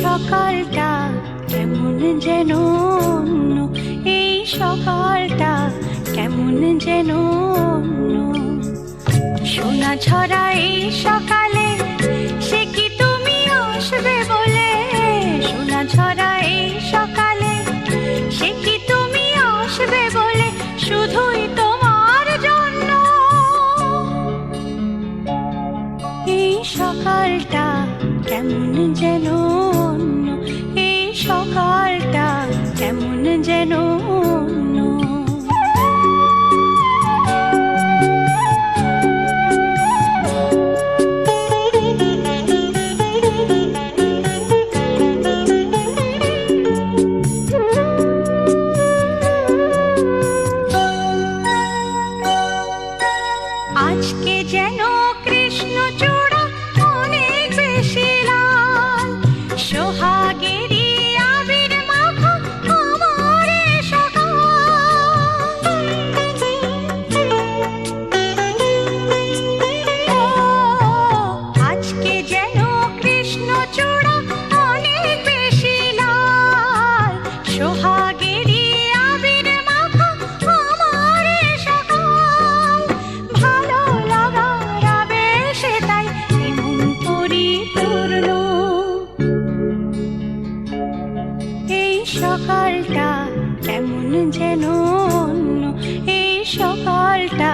সকালটা কেমন যেন অন্য, এই সকালটা কেমন যেন অন্য। সোনা ঝরা এই সকালে সে কি তুমি আসবে বলে, সোনা ঝরা এই সকালে সে কি তুমি আসবে বলে, শুধুই তোমার জন্য। এই সকালটা কেমন যেন অন্য, এই সকালটা কেমন যেন অন্য। আজকে যেন কৃষ্ণচূড়া অনেক বেশি লাল, সোহাগেরই আবির মাখা আমার এ সকাল। ও আজকে যেন কৃষ্ণচূড়া অনেক বেশি লাল, সোহাগেরই আবির মাখা আমার এ সকাল। ভালো লাগার আবেশে তাই এমন পরিপূর্ণ। এই সকালটা কেমন যেন অন্য, এই সকালটা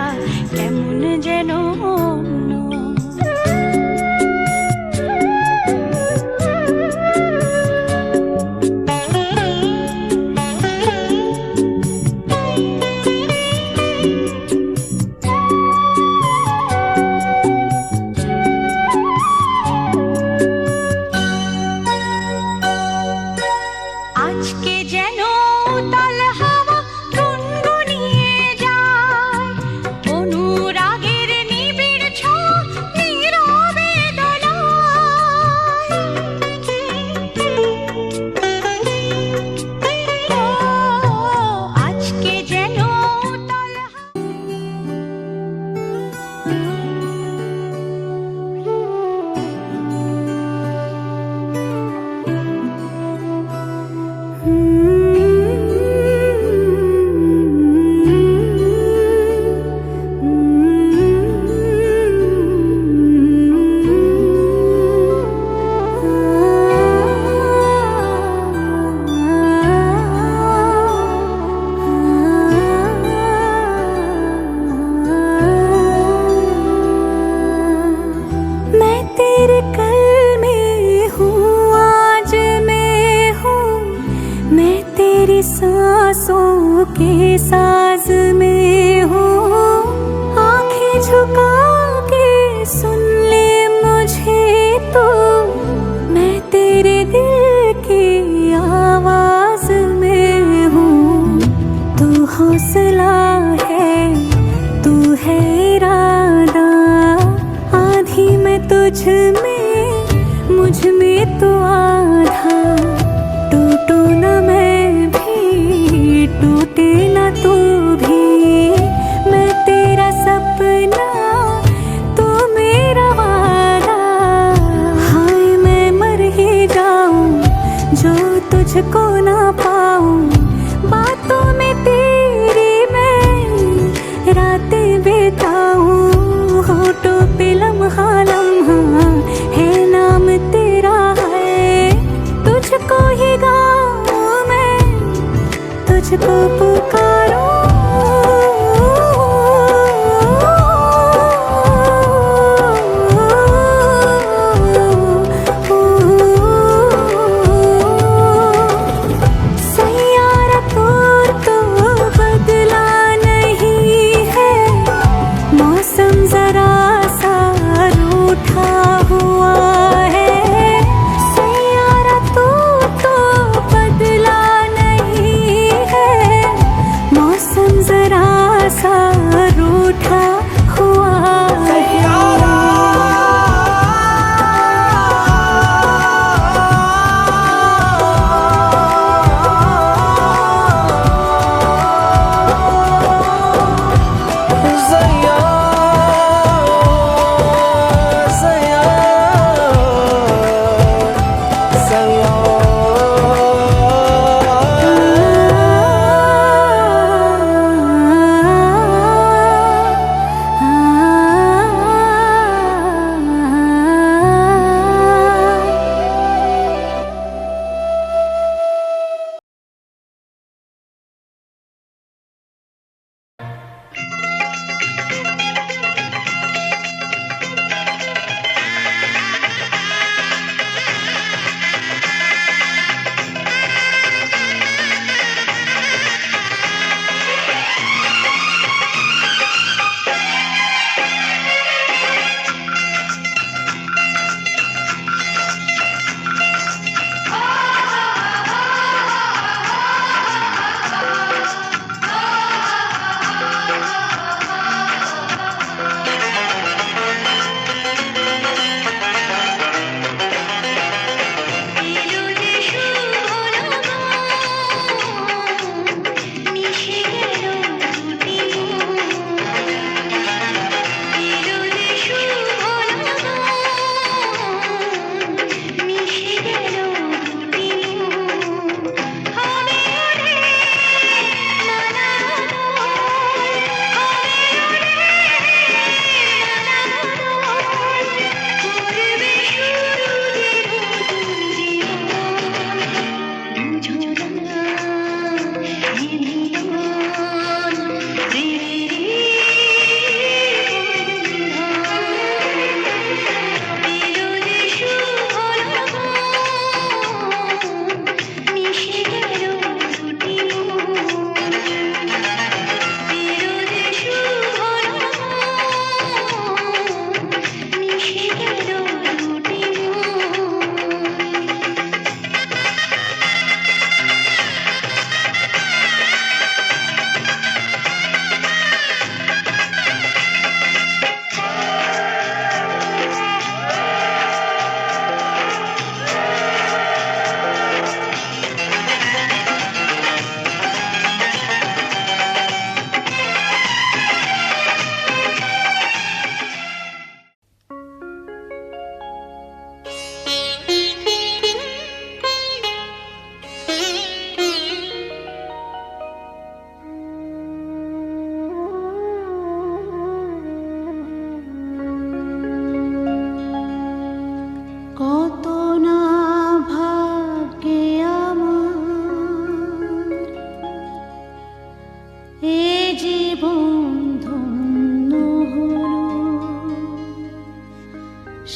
কেমন যেন অন্য। আজকে যেন উতাল হাওয়া গুনগুনিয়ে যায়, অনুরাগের নিবিড় ছোঁয়া নীরবে দোলায়। ও আজকে যেন উতাল सांसों के साज में हो, आंखें झुका के सुन ले मुझे तो, मैं तेरे दिल की आवाज में हूँ। तू हौसला है, तू है इरादा, आधी मैं तुझ में, मुझ में तो आधा। टूटू न मैं टूटे ना तू भी, मैं तेरा सपना तू मेरा वादा। हाय मैं मर ही जाऊं जो तुझको ना पाऊं, बातों में तेरी मैं रातें बिताऊं। होठों पे लम्हा लम्हा है नाम तेरा है,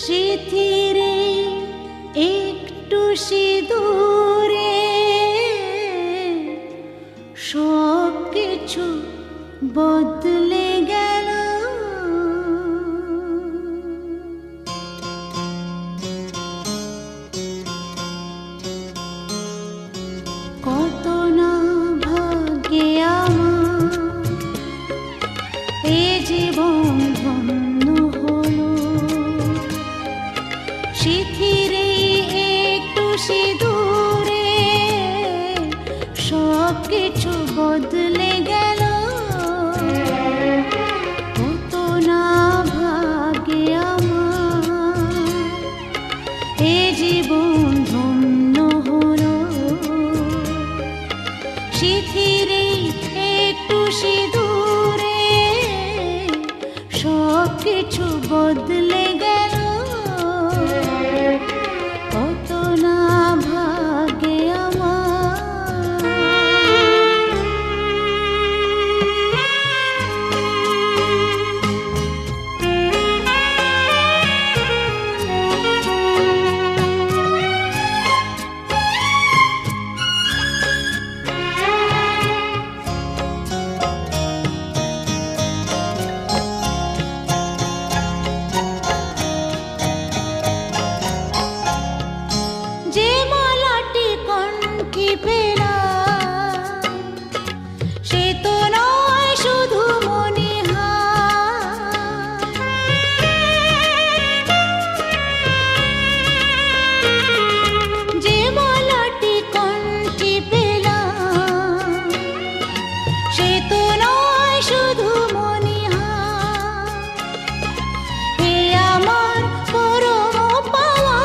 স্মৃতিরে একটু সিঁদুরে সব কিছু বদলে গেল। কত না ভাগ্যে আমার এ জীবন ধন্য হলো। স্মৃতিরে একটু সিঁদুরে সব কিছু বদলে গেল। কত না ভাগ্যে আমার এ জীবন ধন্য হলো। স্মৃতিরে একটু সিঁদুরে সব কিছু বদলে গেল। কত না ভাগ্যে আমার। যে মালাটি কণ্ঠে পেলাম সে তো নয় শুধু মনিহার। যে মালাটি কণ্ঠে পেলাম সে তো নয় শুধু মনিহার। এ আমার পরম পাওয়া,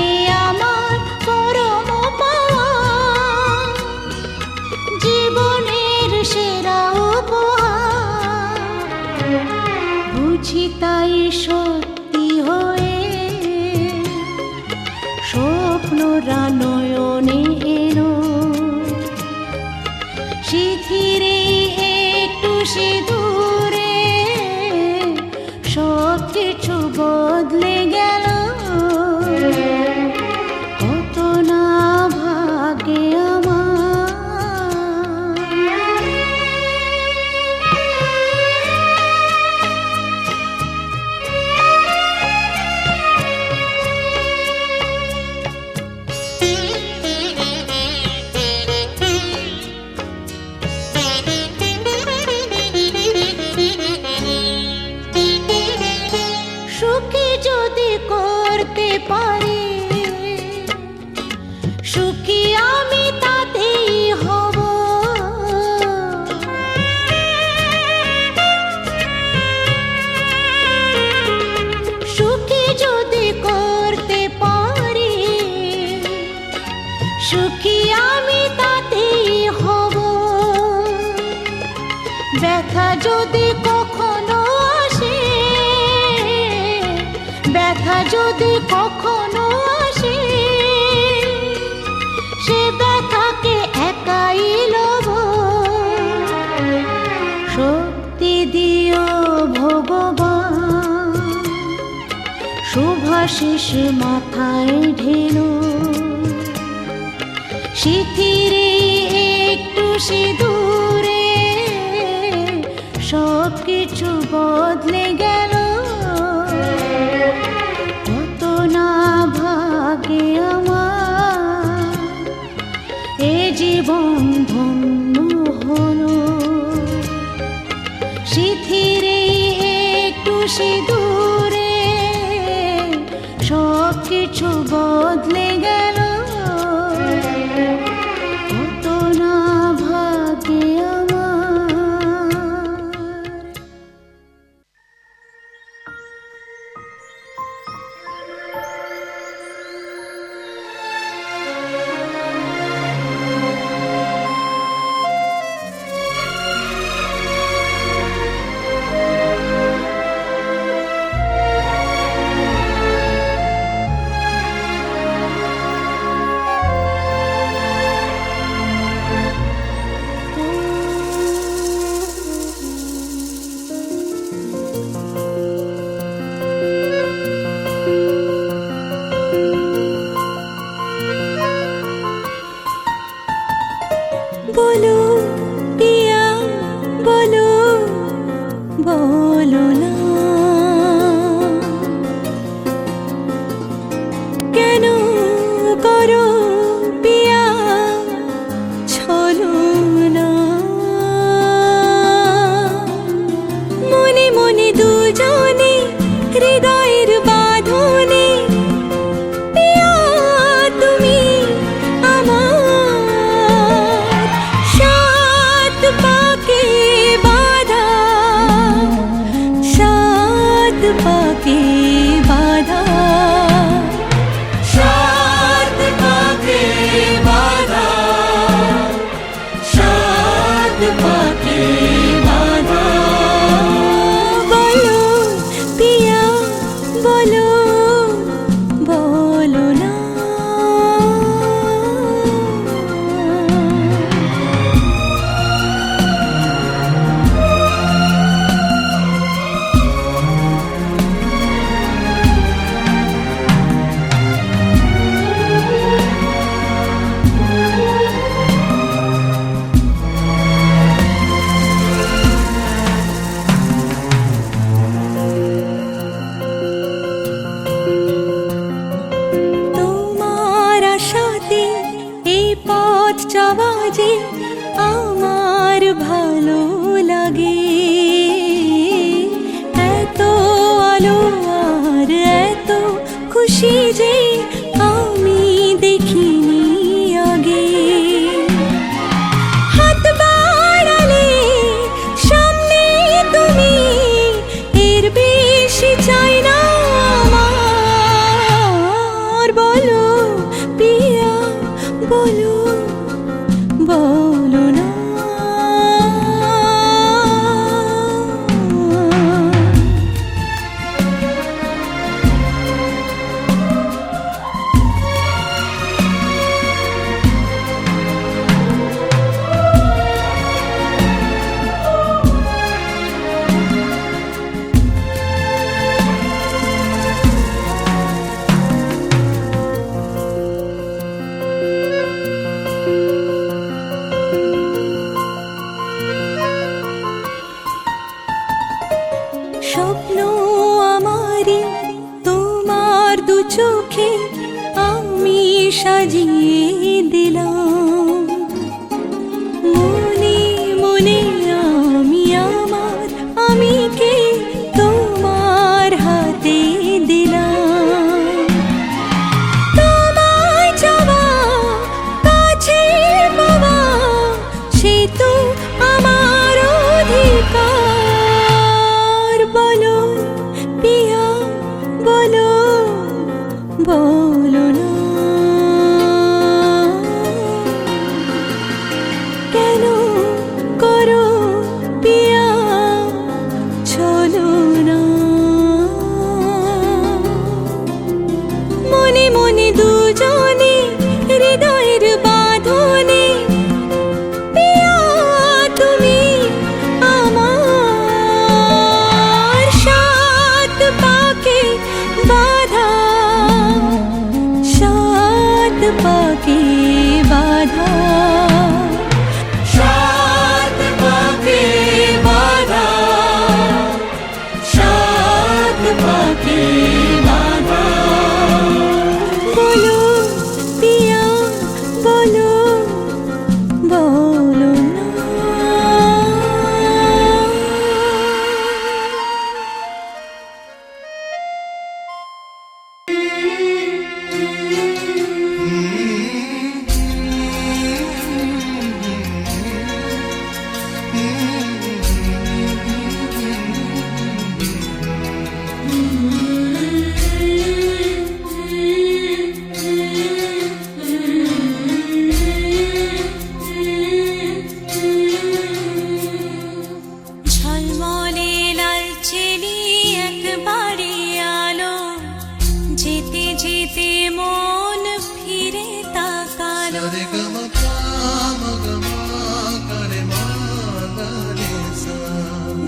এ আমার পরম পাওয়া, জীবনের সেরা উপহার। বুঝি তাই সত্যি হয়ে স্বপ্নরা নয়নে এলো। স্মৃতিরে একটু সিঁদুরে সব কিছু বদলে গেল। কত না ভাগ্যে আমার। সুখী যদি করতে পারি সুখী আমি তাতেই হব। সুখী যদি করতে পারি সুখী আমি তাতেই হব। ব্যথা যদি কখনো আসে, ব্যথা যদি কখনো আসে, সে ব্যথাকে একাই লব। শক্তি দিও ভগবান, শুভাশিস মাথায় ঢেলো। স্মৃতিরে একটু সিঁদুরে সব কিছু বদলে গেল। কত না ভাগ্যে আমার এ জীবন ধন্য হলো। স্মৃতিরে একটু সিঁদুরে সব কিছু বদলে গেল। কত না ভাগ্যে আমার। পাকে বাধা, সাত পাকে বাধা, সাত পাকে বাধা। বলো পিয়া বলো, বলো না। তোমার আশাতে এই পথ চলা যে আমার ভালো লাগে, এত আলো আর এত খুশি যে আমি দেখিনি আগে। হাত বাড়ালে সামনে তুমি, এর বেশি চাই না আমার। বলো পিয়া বলো, বলো না। স্বপ্ন আমারই তোমার দু চোখে আমি সাজিয়ে দিলাম, মনে মনে আমি আমার আমিকে তোমার হাতে দিলাম। তোমায় চাওয়া কাছে পাওয়া সে তো আমার অধিকার। বলো পিয়া বলো, বলো না। কেন করো পিয়া চলো না। মনে মনে দুজনে হৃদয়ের বাঁধনে পিয়া তুমি আমার। সাত পাকে বাধা, সাত পাকে বাধা, সাত পাকে বাধা, সাত পাকে বাধা। বলো পিয়া বলো, বলো না। ঝলমলে লালচেলি একবারে আলো, যেতে যেতে মন ফিরে তাকালো।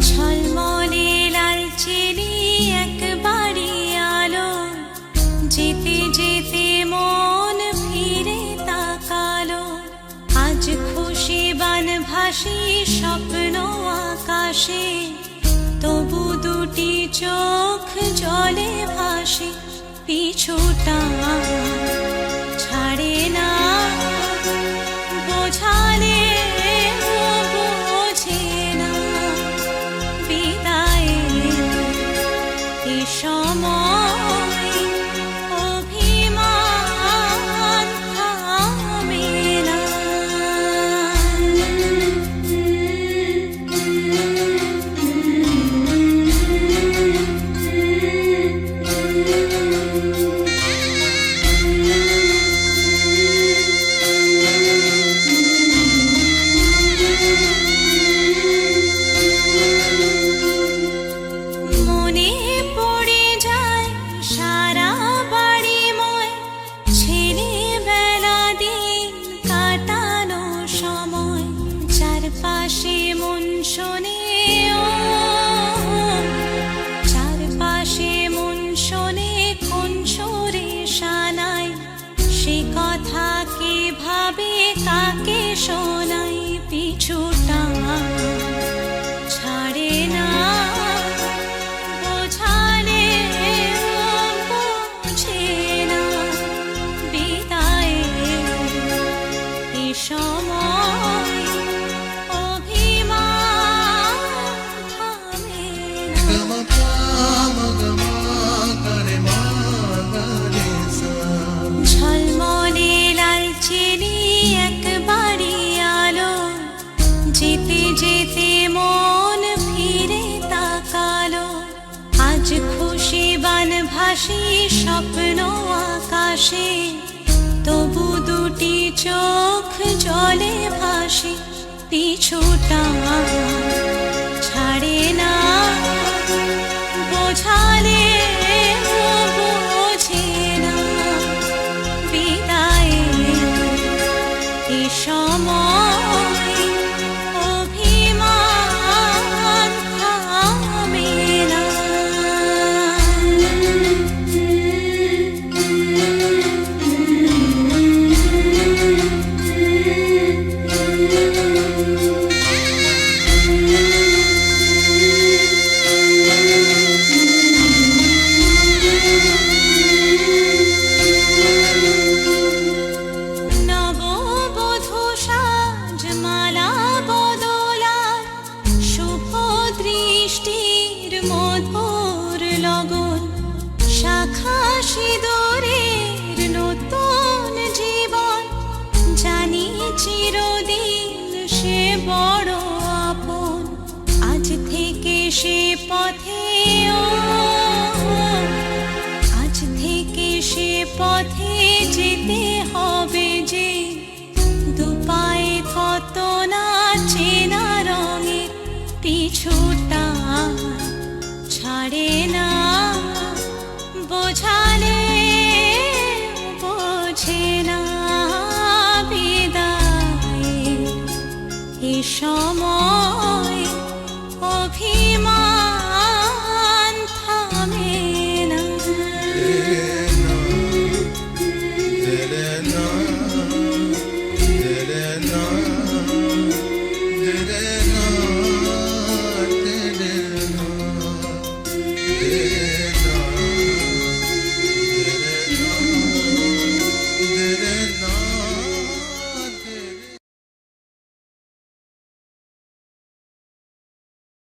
ঝলমলে লালচেলি একবারে আলো, যেতে যেতে মন ফিরে তাকালো। আজ খুশি বান ভাসি স্বপ্ন আকাশে, তবু দুটি চোখ জলে ভাসে। পিছুটা ছাড়ে না, বোঝালে বোঝে না। বিদায় এ সময় অভিমান থামে না। শোনাই পিছুটা ছাড়ে না বোঝালে বুঝে না বিদায়ে এ সময় অভিমান থামে না ঝলমলে লালচেনি একবারই আলো যেতে যেতে মন ফিরে তাকালো আজ খুশি বানভাসি স্বপ্ন আকাশে তবু দুটি চোখ জলে ভাসে পিছুটা ছাড়ে না বোঝালে বোঝে না বিদায়ে এ সময় অভিমান থামে না নববধূ সাজমালা বদলার শুভ দৃষ্টির মধুর লগন শাখা সিঁদুরের নতুন জীবন জানি চিরদিন সে বড় আপন আজ থেকে সে পথে আজ থেকে সে পথে যেতে হবে যে দুপায়ে কত না চেনা রঙের পিছুটা ছাড়ে না বোঝা